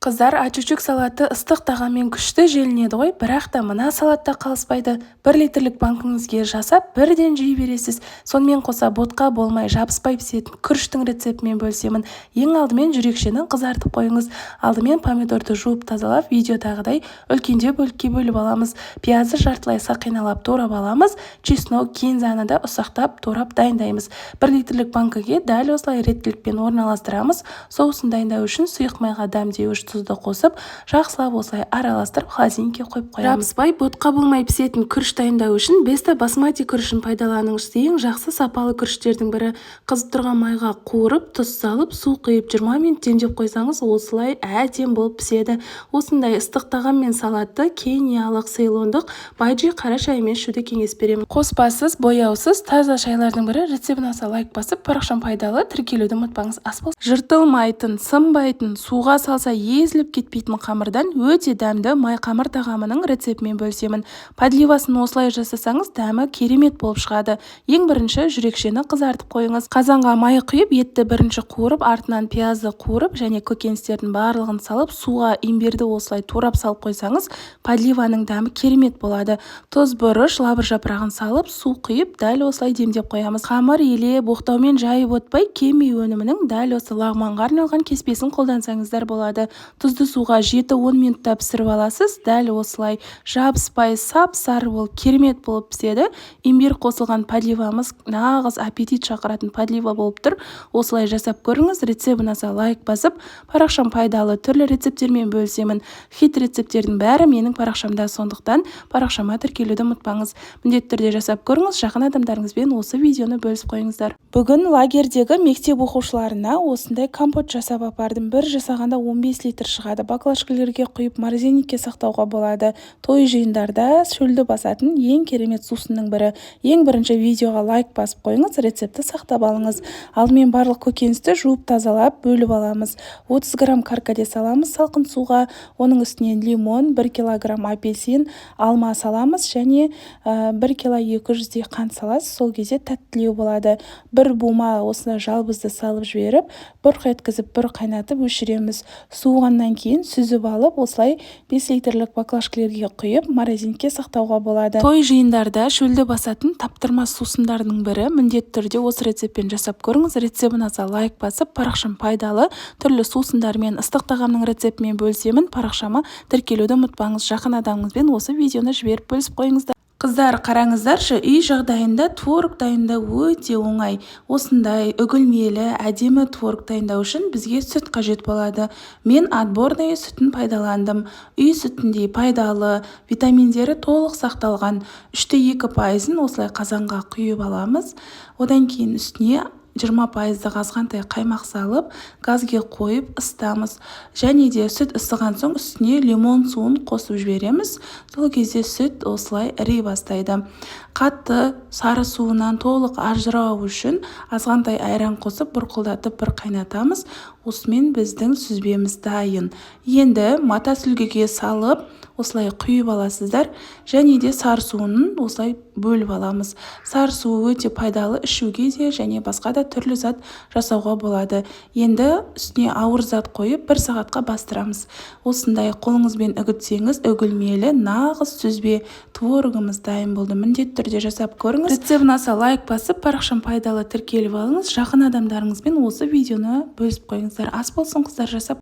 Қыздар, ачучук салаты ыстық тағаммен күшті желінеді ғой, бірақ та мына салатта қалыспайды. 1 литрлік банкіңізге жасап, бірден жей бересіз. Сонымен қоса ботқа болмай жабыспай пісетін күріштің рецептімен бөлсемін. Ең алдымен жүрекшені қызартып қойыңыз. Алдымен помидорды жуып тазалап, видеодағыдай үлкенде бөлікке бөліп аламыз. Пиязды жартылай сақиналап турап аламыз. Чеснок, кинзаны да ұсақтап турап дайындаймыз. 1 литрлік банкіге дәл осылай реттілікпен орналастырамыз. Соусын дайындау үшін сұйық майға дәмдеуіш тұзды қосып, жақсылап осылай араластырып холодильникке қойып қоямыз. Жабыспай, ботқа болмай пісетін күріш дайындау үшін Беста басмати күрішін пайдаланыңыз. Ең жақсы сапалы күріштердің бірі. Қызып тұрған майға қуырып, тұз салып, су құйып 20 минут демдеп қойсаңыз, осылай әдем болып піседі. Осындай ыстық тағаммен салатты кениялық, цейлондық байджи қара шаймен ішуді кеңес беремін. Қоспасыз, бояусыз, таза шайлардың бірі. Рецептін аса лайк басып, парақшам пайдалы, тіркелуді ұмытпаңыз. Жыртылмайтын, сынбайтын, суға салса езіліп кетпейтін қамырдан өте дәмді май қамыр тағамының рецептімен бөлсемін. Подливасын осылай жасасаңыз, дәмі керемет болып шығады. Ең бірінші жүрекшені қызартып қойыңыз. Қазанға май құйып, етті бірінші қуырып, артынан пиязды қуырып және көкөністердің барлығын салып, суға имбирді осылай турап салып қойсаңыз, подливаның дәмі керемет болады. Тұз, бұрыш, лавр жапырағын салып, су құйып, дәл осылай демдеп қоямыз. Қамыр еле боқтаумен жайып отпай, кеми өнімінің дәл осы лағманға арналған кеспесін қолдансаңыздар болады. Тұзды суға 7-10 минутта пісіріп аласыз. Дәл осылай жабыспай, сап-сары болып, керемет болып піседі. Имбир қосылған подливамыз нағыз аппетит шақыратын подлива болып тұр. Осылай жасап көріңіз. Рецептін аса лайк басып, парақшам пайдалы түрлі рецепттермен бөлсемін. Хит рецепттердің бәрі менің парақшамда, сондықтан парақшама тіркелуді ұмытпаңыз. Міндетті түрде жасап көріңіз. Жақын адамдарыңызбен осы видеоны бөлісіп қойыңыздар. Бүгін лагердегі мектеп оқушыларына осындай компот жасап апардым. Бір жасағанда 15 литр шығады. Баклажкалерге құйып морозильникке сақтауға болады. Той жиындарда шөлді басатын ең керемет сусынның бірі. Ең бірінші видеоға лайк басып қойыңыз, рецепті сақтап алыңыз. Алдымен барлық көкөністі жуып тазалап бөліп аламыз. 30 грамм каркаде саламыз салқын суға. Оның үстінен лимон, 1 килограмм апельсин, алма саламыз және 1 кило 200 қант саласыз. Сол кезде тәттілеу болады. Бір бума осына жалбызды салып жіберіп, бұрқ еткізіп, бір қайнатып өшіреміз. Суығаннан кейін сүзіп алып, осылай 5 литрлік баклажкалерге құйып, морозильникке сақтауға болады. Той жиындарда шөлді басатын таптырмас сусындардың бірі. Міндетті түрде осы рецептпен жасап көріңіз. Рецептін аса лайк басып, парақшам пайдалы түрлі сусындармен, ыстық тағамның рецептімен бөлсемін. Парақшама тіркелуді ұмытпаңыз. Жақын адамыңызбен осы видеоны жіберіп бөлісіп қойыңыздар. Қыздар, қараңыздаршы, үй жағдайында творог дайындау өте оңай. Осындай үгілмелі, әдемі творог дайындау үшін бізге сүт қажет болады. Мен отборный сүтін пайдаландым. Үй сүтіндей пайдалы, витаминдері толық сақталған. 3-2% осылай қазанға құйып аламыз. Одан кейін үстіне 20% азғантай қаймақ салып, газге қойып ысытамыз. Және де сүт ысыған соң үстіне лимон суын қосып жібереміз. Сол кезде сүт осылай іри бастайды. Қатты сары суынан толық ажырау үшін азғантай айран қосып бұрқылдатып бір қайнатамыз. Осымен біздің сүзбеміз дайын. Енді мата сүлгіге салып, осылай құйып аласыздар. Және де сары суын осылай бөліп аламыз. Сары суы өте пайдалы, ішуге де және басқа да түрлі зат жасауға болады. Енді үстіне ауыр зат қойып 1 сағатқа бастырамыз. Осындай қолыңызбен үгітсеңіз, үгілмелі, нағыз сүзбе творогымыз дайын болды. Міндетті түрде жасап көріңіз. Рецептін аса лайк басып, парақшам пайдалы тіркеліп алыңыз. Жақын адамдарыңызбен осы видеоны бөлісіп қойыңыздар. Ас болсын, қыздар, жасап